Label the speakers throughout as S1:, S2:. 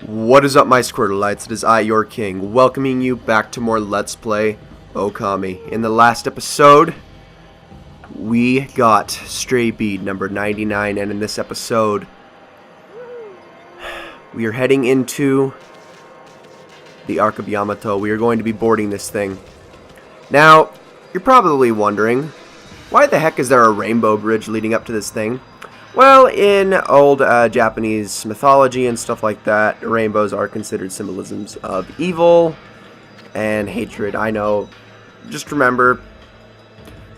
S1: What is up, my Squirtleites? It is I, your king, welcoming you back to more Let's Play Okami. In the last episode, we got Stray Bead number 99, and in this episode, we are heading into the Arc of Yamato. We are going to be boarding this thing. Now, you're probably wondering, why the heck is there a rainbow bridge leading up to this thing? Well, in old Japanese mythology and stuff like that, rainbows are considered symbolisms of evil and hatred. I know. Just remember,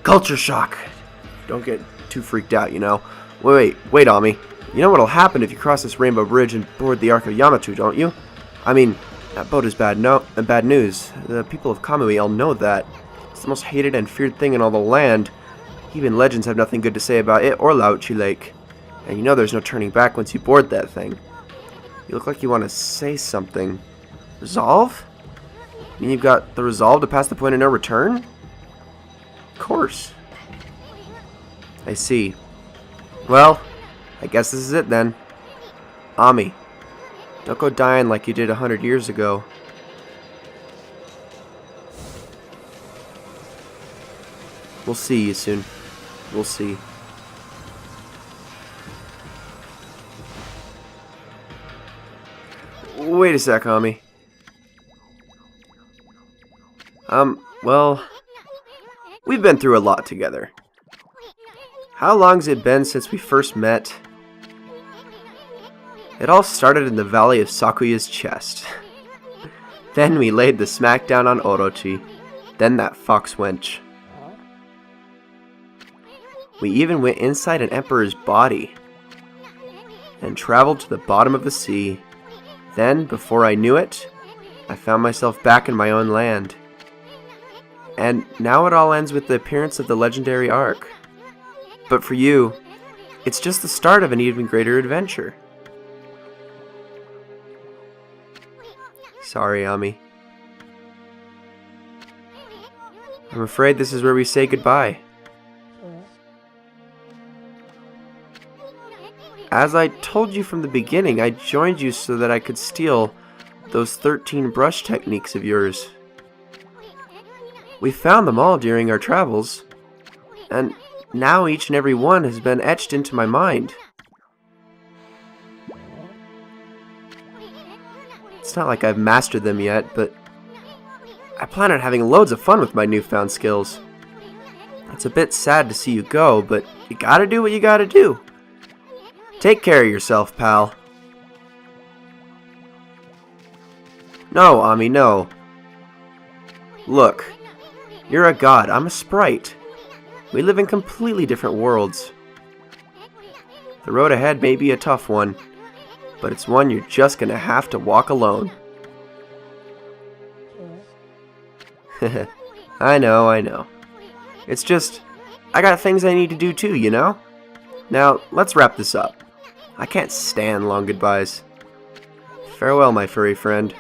S1: culture shock. Don't get too freaked out, you know. Wait, Ami. You know what'll happen if you cross this rainbow bridge and board the Arc of Yamato, don't you? I mean, that boat is bad news. The people of Kamui all know that. It's the most hated and feared thing in all the land. Even legends have nothing good to say about it or Lauchi Lake. And you know there's no turning back once you board that thing. You look like you want to say something. Resolve? You mean you've got the resolve to pass the point of no return? Of course. I see. Well, I guess this is it then. Ami, don't go dying like you did 100 years ago. We'll see you soon. We'll see. Wait a sec, Ami. Well, we've been through a lot together. How long's it been since we first met? It all started in the valley of Sakuya's chest. Then we laid the smackdown on Orochi. Then that fox wench. We even went inside an emperor's body and traveled to the bottom of the sea. Then, before I knew it, I found myself back in my own land. And now it all ends with the appearance of the legendary Arc. But for you, it's just the start of an even greater adventure. Sorry, Ami. I'm afraid this is where we say goodbye. As I told you from the beginning, I joined you so that I could steal those 13 brush techniques of yours. We found them all during our travels, and now each and every one has been etched into my mind. It's not like I've mastered them yet, but I plan on having loads of fun with my newfound skills. It's a bit sad to see you go, but you gotta do what you gotta do. Take care of yourself, pal. No, Ami, no. Look, you're a god, I'm a sprite. We live in completely different worlds. The road ahead may be a tough one, but it's one you're just gonna have to walk alone. I know. It's just, I got things I need to do too, you know? Now, let's wrap this up. I can't stand long goodbyes. Farewell, my furry friend.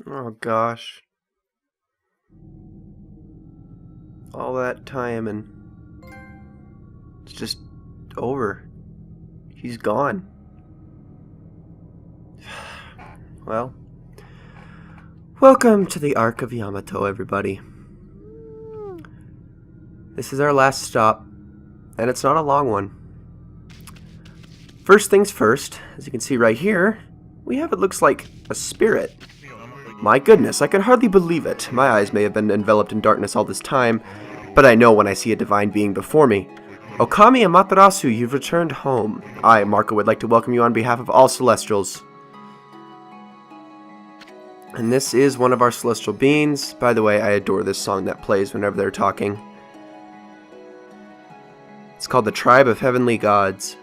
S1: Oh gosh. All that time and it's just over. He's gone. Well, welcome to the Ark of Yamato, everybody. This is our last stop, and it's not a long one. First things first, as you can see right here, we have, it looks like, a spirit. My goodness, I can hardly believe it. My eyes may have been enveloped in darkness all this time, but I know when I see a divine being before me. Ōkami and Amaterasu, you've returned home. I, Marco, would like to welcome you on behalf of all Celestials. And this is one of our celestial beings. By the way, I adore this song that plays whenever they're talking. It's called the Tribe of Heavenly Gods.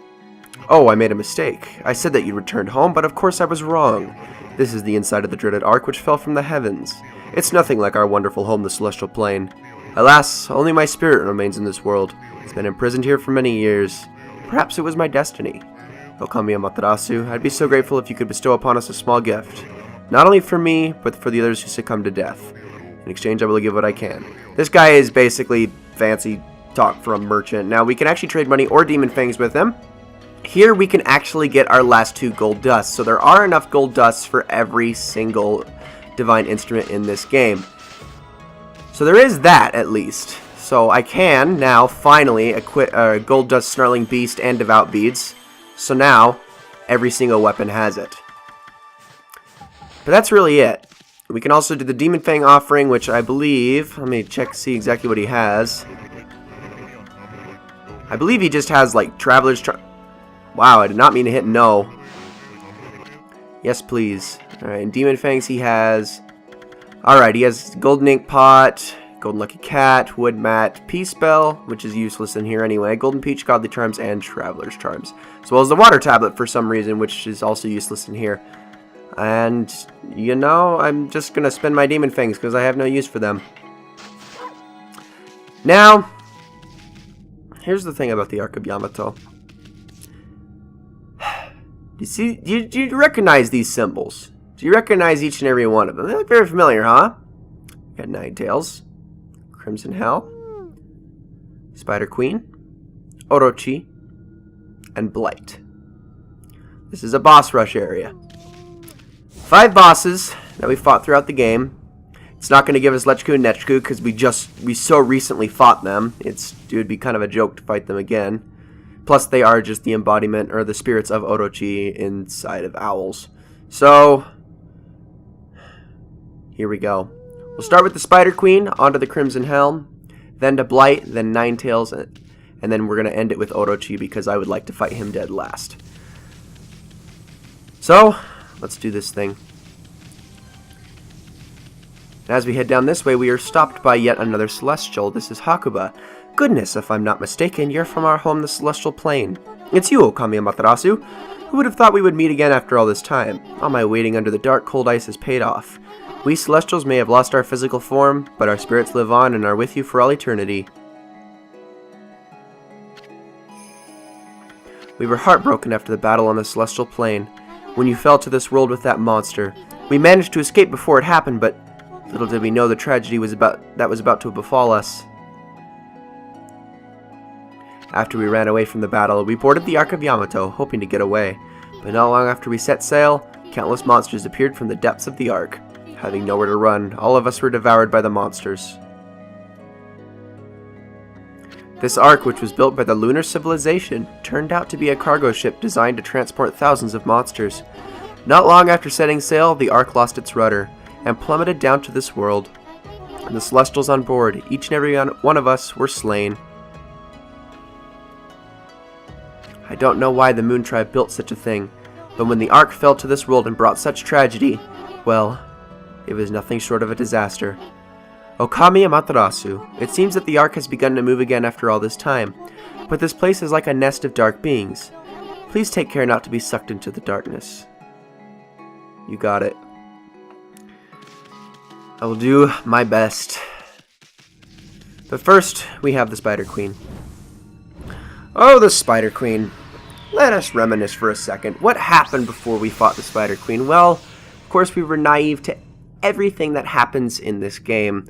S1: Oh, I made a mistake. I said that you returned home, but of course I was wrong. This is the inside of the dreaded Ark which fell from the heavens. It's nothing like our wonderful home, the Celestial Plane. Alas, only my spirit remains in this world. It's been imprisoned here for many years. Perhaps it was my destiny. Ōkami Amaterasu, I'd be so grateful if you could bestow upon us a small gift. Not only for me, but for the others who succumb to death. In exchange, I will give what I can. This guy is basically fancy talk for a merchant. Now, we can actually trade money or demon fangs with him. Here we can actually get our last 2 gold dusts, so there are enough gold dusts for every single divine instrument in this game. So there is that, at least. So I can now finally equip Gold Dust Snarling Beast and Devout Beads. So now, every single weapon has it. But that's really it. We can also do the Demon Fang offering, which I believe... Let me check, see exactly what he has. I believe he just has, like, Traveler's... Wow, I did not mean to hit no. Yes, please. Alright, and Demon Fangs he has... Alright, he has Golden Ink Pot, Golden Lucky Cat, Wood Mat, Peace Spell, which is useless in here anyway, Golden Peach, Godly Charms, and Traveler's Charms. As well as the Water Tablet for some reason, which is also useless in here. And, you know, I'm just going to spend my Demon Fangs because I have no use for them. Now, here's the thing about the Arc of Yamato. Do you recognize these symbols? Do you recognize each and every one of them? They look very familiar, huh? Got Ninetales, Crimson Hell, Spider Queen, Orochi, and Blight. This is a boss rush area. 5 bosses that we fought throughout the game. It's not going to give us Lechku and Nechku because we so recently fought them. It would be kind of a joke to fight them again. Plus, they are just the embodiment or the spirits of Orochi inside of owls. So, here we go. We'll start with the Spider Queen, onto the Crimson Helm, then to Blight, then Ninetales, and then we're going to end it with Orochi because I would like to fight him dead last. So, let's do this thing. As we head down this way, we are stopped by yet another Celestial. This is Hakuba. Goodness, if I'm not mistaken, you're from our home, the Celestial Plane. It's you, Ōkami Amaterasu. Who would have thought we would meet again after all this time? All my waiting under the dark, cold ice has paid off. We Celestials may have lost our physical form, but our spirits live on and are with you for all eternity. We were heartbroken after the battle on the Celestial Plane, when you fell to this world with that monster. We managed to escape before it happened, but little did we know the tragedy was about to befall us. After we ran away from the battle, we boarded the Arc of Yamato, hoping to get away. But not long after we set sail, countless monsters appeared from the depths of the Arc. Having nowhere to run, all of us were devoured by the monsters. This Arc, which was built by the lunar civilization, turned out to be a cargo ship designed to transport thousands of monsters. Not long after setting sail, the Arc lost its rudder, and plummeted down to this world. And the Celestials on board, each and every one of us, were slain. I don't know why the Moon Tribe built such a thing, but when the Ark fell to this world and brought such tragedy, well, it was nothing short of a disaster. Ōkami Amaterasu, it seems that the Ark has begun to move again after all this time, but this place is like a nest of dark beings. Please take care not to be sucked into the darkness. You got it. I will do my best. But first, we have the Spider Queen. Oh, the Spider Queen. Let us reminisce for a second. What happened before we fought the Spider Queen? Well, of course we were naive to everything that happens in this game.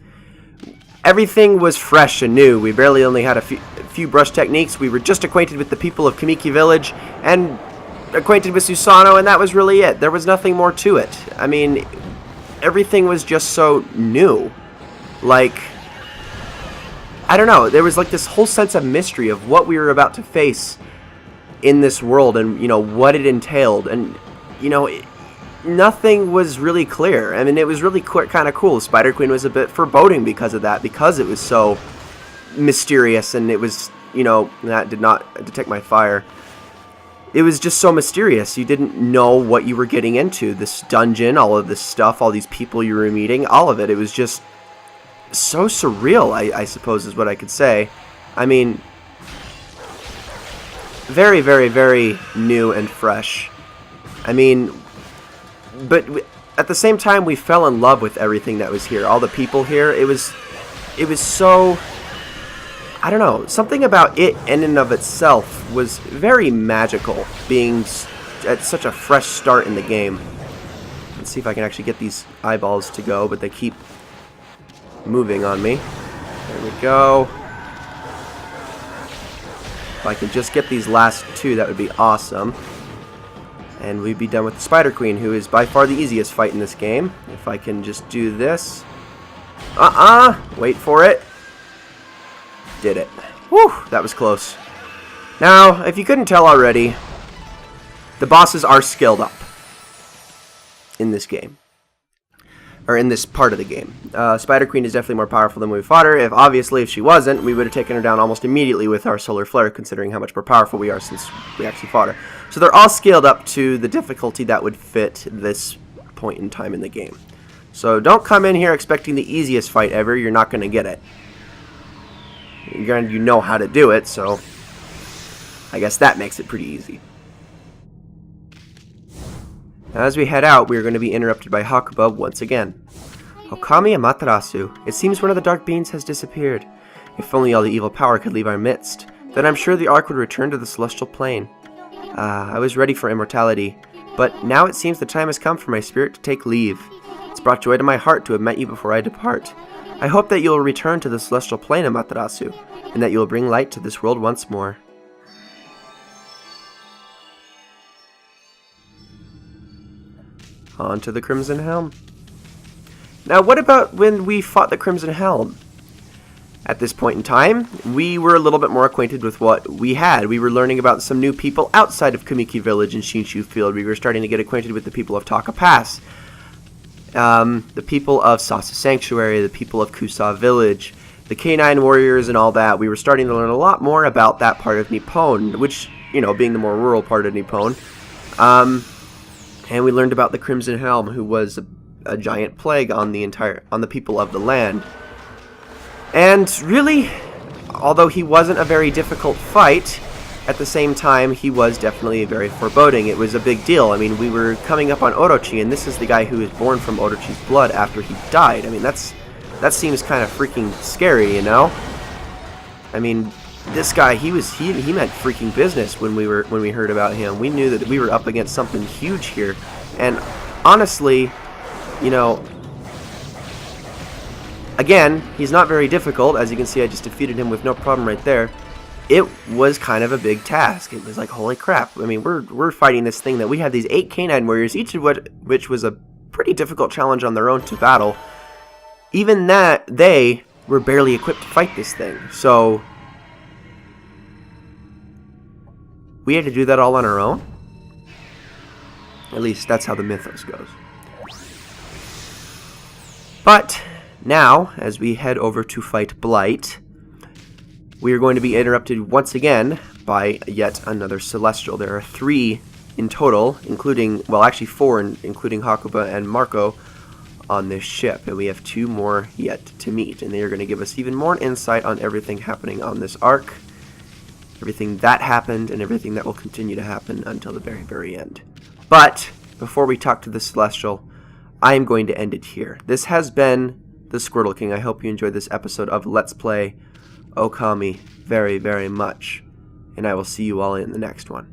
S1: Everything was fresh and new. We barely only had a few brush techniques. We were just acquainted with the people of Kamiki Village and acquainted with Susanoo, and that was really it. There was nothing more to it. I mean, everything was just so new. Like, I don't know, there was like this whole sense of mystery of what we were about to face in this world and, you know, what it entailed. And, you know, nothing was really clear. I mean, it was really kind of cool. Spider Queen was a bit foreboding because of that, because it was so mysterious and it was, you know, that did not detect my fire. It was just so mysterious. You didn't know what you were getting into. This dungeon, all of this stuff, all these people you were meeting, all of it. It was just so surreal, I suppose is what I could say. I mean, very, very, very new and fresh. I mean, but at the same time, we fell in love with everything that was here. All the people here, it was so, I don't know, something about it in and of itself was very magical, being at such a fresh start in the game. Let's see if I can actually get these eyeballs to go, but they keep moving on me. There we go. If I can just get these last two, that would be awesome. And we'd be done with the Spider Queen, who is by far the easiest fight in this game. If I can just do this. Wait for it. Did it. Whew, that was close. Now, if you couldn't tell already, the bosses are skilled up in this game. or in this part of the game. Spider Queen is definitely more powerful than when we fought her. If she wasn't, we would have taken her down almost immediately with our Solar Flare, considering how much more powerful we are since we actually fought her. So they're all scaled up to the difficulty that would fit this point in time in the game. So don't come in here expecting the easiest fight ever. You're not going to get it. You know how to do it, so I guess that makes it pretty easy. Now, as we head out, we are going to be interrupted by Hakuba once again. Ōkami Amaterasu, it seems one of the dark beings has disappeared. If only all the evil power could leave our midst, then I'm sure the Ark would return to the celestial plane. I was ready for immortality, but now it seems the time has come for my spirit to take leave. It's brought joy to my heart to have met you before I depart. I hope that you will return to the celestial plane, Amaterasu, and that you will bring light to this world once more. On to the Crimson Helm. Now, what about when we fought the Crimson Helm? At this point in time, we were a little bit more acquainted with what we had. We were learning about some new people outside of Kamiki Village and Shinshu Field. We were starting to get acquainted with the people of Taka Pass, the people of Sasa Sanctuary, the people of Kusa Village, the K9 warriors and all that. We were starting to learn a lot more about that part of Nippon, which, you know, being the more rural part of Nippon. And we learned about the Crimson Helm, who was a giant plague on the people of the land. And really, although he wasn't a very difficult fight, at the same time, he was definitely very foreboding. It was a big deal. I mean, we were coming up on Orochi, and this is the guy who was born from Orochi's blood after he died. I mean, that seems kind of freaking scary, you know? I mean, this guy, he meant freaking business when we heard about him. We knew that we were up against something huge here. And honestly, you know, again, he's not very difficult. As you can see, I just defeated him with no problem right there. It was kind of a big task. It was like, holy crap. I mean, we're fighting this thing that we had these 8 K9 warriors, each of which was a pretty difficult challenge on their own to battle. Even that, they were barely equipped to fight this thing. So we had to do that all on our own? At least that's how the mythos goes. But now, as we head over to fight Blight, we are going to be interrupted once again by yet another Celestial. There are 3 in total, including, well, actually 4, including Hakuba and Marco on this ship. And we have 2 more yet to meet. And they are going to give us even more insight on everything happening on this arc. Everything that happened and everything that will continue to happen until the very, very end. But before we talk to the Celestial, I am going to end it here. This has been the Squirtle King. I hope you enjoyed this episode of Let's Play Okami very, very much. And I will see you all in the next one.